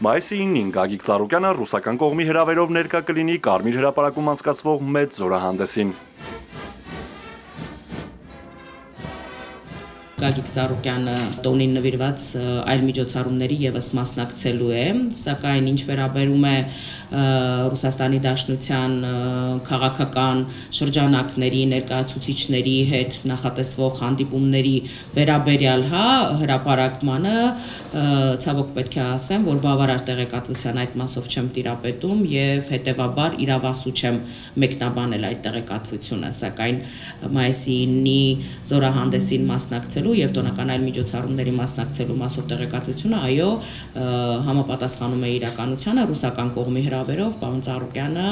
Մայիսի 9-ին Գագիկ Ծառուկյանը ռուսական կողմի հրավերով ներկա կլինի Կարմիր հրապարակում անցկացվող մեծ զորահանդեսին։ Գագիկ Ծառուկյանը տոնին նվիրված այլ միջոցառումների ևս մասնակցելու է, սակայն ինչ վերաբերում է Ռուսաստանի Դաշնության քաղաքական շրջանակների, ներկայացուցիչների հետ նախատեսվող հանդիպումների վերաբերյալ հրապարակմանը, ցավոք պետք է ասեմ, որ բավարար տեղեկատվության այդ մասով չեմ տիրապետում եւ հետեւաբար իրավասու չեմ մեկնաբանել այդ տեղեկատվությունը, սակայն մայիսի 9-ի զորահանդեսին մասնակցելու եւ տոնական այլ միջոցառումների մասնակցելու մասով տեղեկատվությունը, այո, համապատասխանում է իրականությանը, ռուսական կողմի հրավերով պարոն Ծառուկյանը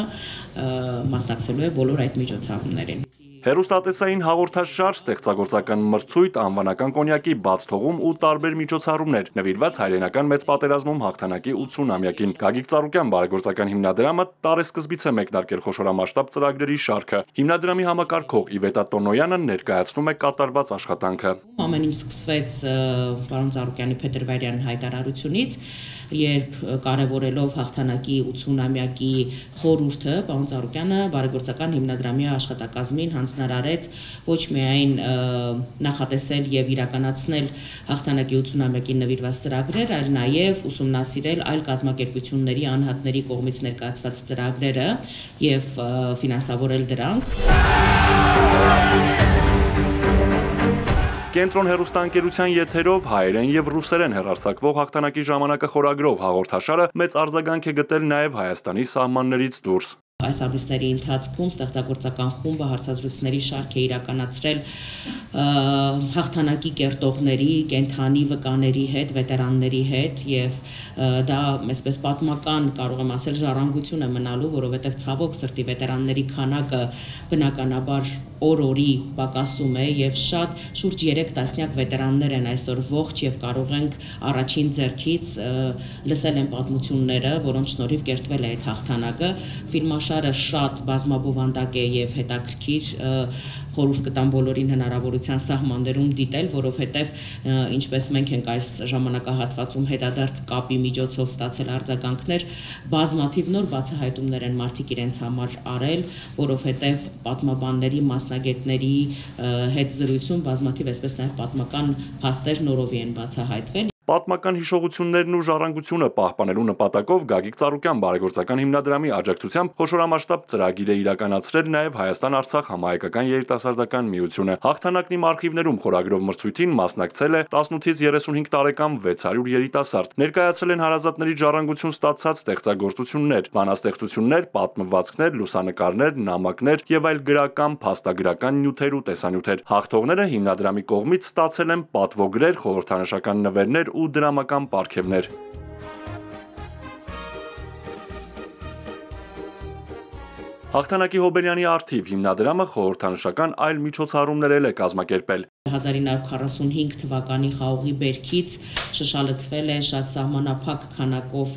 մասնակցելու է բոլոր այդ միջոցառումներին։ Հեռուստատեսային հաղորդաշար, ստեղծագործական մրցույթ, անվանական կոնյակի բաց թողում ու տարբեր միջոցառումներ նվիրված հայրենական մեծ պատերազմում հաղթանակի 80-ամյակին։ Գագիկ Ծառուկյան բարեգործական հիմնադրամը տարեսկզբից է մեկնարկել խոշորամասշտաբ ծրագրերի շարքը։ Հիմնադրամի համակարգող Իվետա Տոնոյանը ներկայացնում է կատարված աշխատանքը։ Ամեն ինչ սկսվեց պարոն Ծառուկյանի փետրվարյան հայտարարությունից, երբ կարևորելով հաղթանակի 80-ամյակի խորհուրդը, պարոն Ծառուկյանը բարեգործական հիմնադրամի աշխատակազմին հանձնարարեց ոչ միայն նախատեսել եւ իրականացնել հաղթանակի 80-ամյակին նվիրված ծրագրեր, այլ նաեւ ուսումնասիրել այլ կազմակերպությունների անհատների կողմից ներկայացված ծրագրերը եւ ֆինանսավորել դրանք։ Կենտրոն հեռուստաընկերության եթերով հայերեն եւ ռուսերեն հեռարձակվող հաղթանակի ժամանակը խորագրով հաղորդաշարը մեծ արձագանք է գտել նաեւ Հայաստանի սահմաններից դուրս։ Այս ամիսների ընթացքում ստեղծագործական խումբը հարցազրույցների շարք է իրականացրել հաղթանակի կերտողների, կենթանի վկաների հետ, վետերանների հետ եւ դա այսպես պատմական կարող եմ ասել ժառանգություն է մնալու, որովհետեւ ցավոք սրտի վետերանների քանակը բնականաբար օր-օրի պակասում է եւ շատ շուրջ 3 տասնյակ վետերաններ են այսօր ողջ եւ կարող ենք առաջին ձեռքից լսել են պատմությունները, որոնց շնորհիվ կերտվել է այդ հաղթանակը։ Ֆիլմաշարը շատ բազմաբովանդակ է եւ հետաքրքիր, խորհուրդ կտամ բոլորին հնարավորության սահմաններում դիտել, որովհետեւ ինչպես մենք ենք այս ժամանակահատվածում հետադարձ կապի միջոցով ստացել արձագանքներ, բազմաթիվ նոր բացահայտումներ են մարդիկ իրենց համար արել, որովհետեւ պատմաբանների, մասնագետների հետ զրույցում բազմաթիվ այսպես նաեւ պատմական փաստեր նորովի են բացահայտվել։ Պատմական հիշողություններն ու ժառանգությունը պահպանելու նպատակով Գագիկ Ծառուկյան բարեգործական հիմնադրամի աջակցությամբ խոշորամասշտաբ ծրագիր է իրականացրել նաև Հայաստան-Արցախ համահայկական երիտասարդական միությունը։ Հաղթանակն իմ արխիվներում խորագրով մրցույթին մասնակցել է 18-ից 35 տարեկան 600 երիտասարդ։ Ներկայացել են հարազատների ժառանգություն ստացած ստեղծագործություններ, բանաստեղծություններ, պատմվածքներ, լուսանկարներ, նամակներ եւ այլ գրական, փաստագրական նյութեր ու տեսանյութեր։ Հաղթողները հիմնադրամի կողմից ստացել են պատվոգրեր, խորհրդանշական նվերներ ու դրամական պարգևներ։ Հաղթանակի Հոբելյանի արթիվ հիմնադրամը խորհրդանշական այլ միջոցառումներ է կազմակերպել։ 1945 թվականի խաղողի բերքից շշալցվել է շատ սահմանափակ քանակով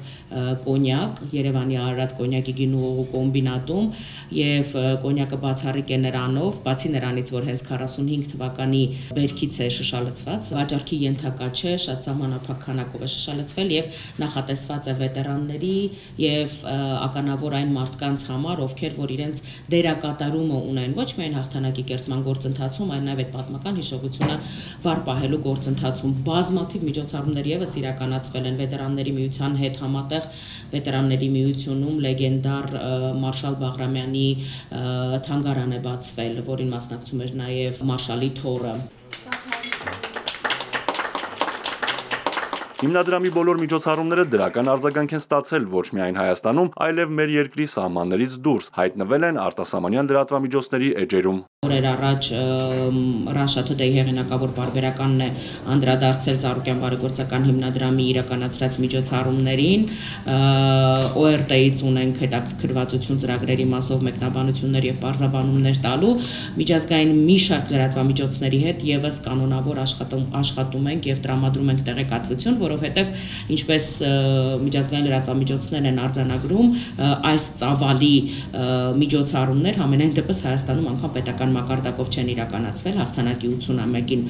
կոնյակ Երևանի Արարատ կոնյակի գինու կոմբինատում եւ կոնյակը բացառիկ է նրանով, բացի նրանից, որ հենց 45 թվականի բերքից է շշալցված, վաճառքի ենթակա չէ, շատ սահմանափակ քանակով է շշալցվել եւ նախատեսված է վետերանների եւ ականավոր այն մարդկանց համար, ովքեր որ իրենց դերակատարումը ունեն ոչ միայն հաղթանակի կերտման գործընթացում, այլ նաեւ այդ պատմական հիշողությունը վառ պահելու գործընթացում բազմաթիվ միջոցառումներ եւս իրականացվել են վետերանների միության հետ համատեղ վետերանների միությունում լեգենդար Մարշալ Բաղրամյանի թանգարան է բացվել, որին մասնակցում էր նաեւ Մարշալի թոռը։ Հիմնադրամի բոլոր միջոցառումները դրական արձագանք են ստացել ոչ միայն Հայաստանում, այլև մեր երկրի սահմաններից դուրս, հայտնվել են արտասահմանյան լրատվամիջոցների էջերում։ Օրեր առաջ Russia Today հեղինակավոր պարբերականն է անդրադարձել Ծառուկյան բարեգործական հիմնադրամի իրականացրած միջոցառումներին, ORT-ից ունենք հետաքրքրվածություն ծրագրերի մասով մեկնաբանություններ եւ պարզաբանումներ տալու, միջազգային մի շարք լրատվամիջոցների հետ եւս կանոնավոր աշխատում ենք եւ տրամադրում ենք տեղեկատվություն, որովհետեւ ինչպես միջազգային լրատվամիջոցներն են արձանագրում, այս ծավալի միջոցառումներ համենայն դեպս Հայաստանում անգամ պետական մակարդակով չեն իրականացվել հաղթանակի 80-ամյակին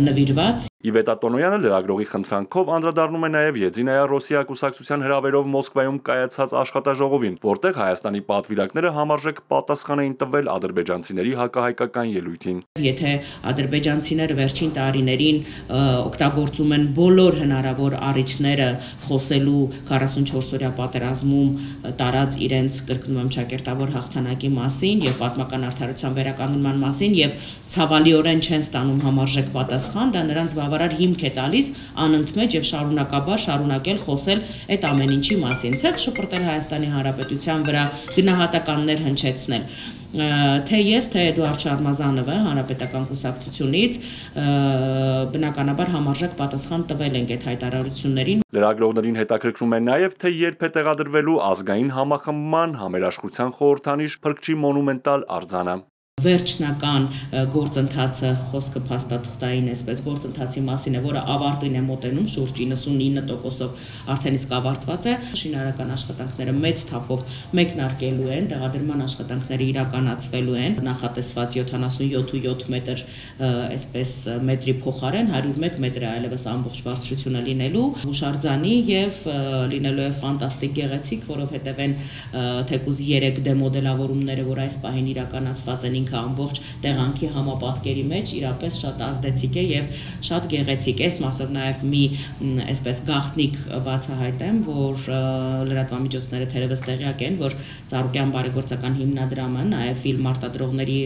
նվիրված։ Իվետա Տոնոյանը լրագրողի խնդրանքով անդրադառնում է նաև Եդինայա Ռոսիա կուսակցության հրավերով Մոսկվայում կայացած աշխատաժողովին, որտեղ Հայաստանի պատվիրակները համարժեք պատասխան էին տվել ադրբեջանցիների հակահայկական ելույթին։ Եթե ադրբեջանցիները վերջին տարիներին օգտագործում են բոլոր հնարավոր առիթները խոսելու 44-օրյա պատերազմում տարած իրենց կրկնում եմ ճակերտավոր հաղթանակի մասին եւ պատմական արդարության վերականգնման մասին եւ ցավալիորեն չեն ստանում համարժեք պատասխան, դա նրանց բավարար հիմք է տալիս անընդմեջ եւ շարունակաբար շարունակել խոսել այդ ամեն ինչի մասին, ցեղ շփրտել Հայաստանի Հանրապետության վրա գնահատականներ հնչեցնել։ Թե ես, թե Էդուարդ Շարմազանովը Հանրապետական կուսակցությունից բնականաբար համարժեք պատասխան տվել ենք այդ հայտարարություններին։ Լրագրողներին հետաքրքրում է նաև, թե երբ է տեղադրվելու ազգային համախմբման համերաշխության խորհրդանիշ փրկչի մոնումենտալ արձանը։ Վերջնական գործընթացը խոսքը փաստաթղթային այսպես գործընթացի մասին է, որը ավարտին է մոտենում, շուրջ 99%-ով արդեն իսկ ավարտված է։ Շինարարական աշխատանքները մեծ թափով մեկնարկելու են, տեղադրման աշխատանքները իրականացվելու են, նախատեսված 77.7 մետր այսպես մետրի փոխարեն 101 մետր է այլևս ամբողջ բարձրությունը լինելու, հուշարձանի եւ լինելու է ֆանտաստիկ գեղեցիկ, որովհետեւ են թեկուզ 3 դեմոդելավորումները, որ այս պահին իրականացված են ամբողջ տեղանքի համապատկերի մեջ իրապես շատ ազդեցիկ է եւ շատ գեղեցիկ։ Այս մասով նաեւ մի այսպես գաղտնիք բացահայտեմ, որ լրատվամիջոցները թերևս տեղյակ են, որ Ծառուկյան բարեգործական հիմնադրամը նաեւ ֆիլմ արտադրողների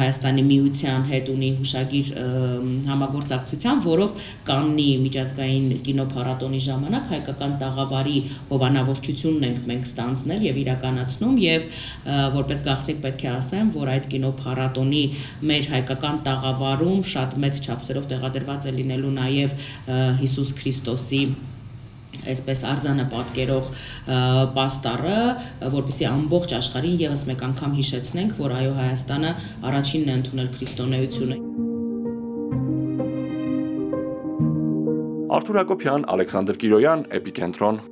Հայաստանի միության հետ ունի հուշագիր համագործակցության, որով Կաննի միջազգային կինոփառատոնի ժամանակ հայկական տաղավարի հովանավորչությունն ենք մենք ստանձնել եւ իրականացնում եւ որպես գաղտնիք պետք է ասեմ, որ այդ կինոփառատոնի մեր հայկական տաղավարում շատ մեծ չափսերով տեղադրված է լինելու նաև Հիսուս Քրիստոսի այսպես արձանը պատկերող պաստառը, որպեսզի ամբողջ աշխարհին եւս մեկ անգամ հիշեցնենք, որ այո Հայաստանը առաջինն է ընդունել քրիստոնեությունը։ Արթուր Հակոբյան, Ալեքսանդր Կիրոյան, Էպիկենտրոն։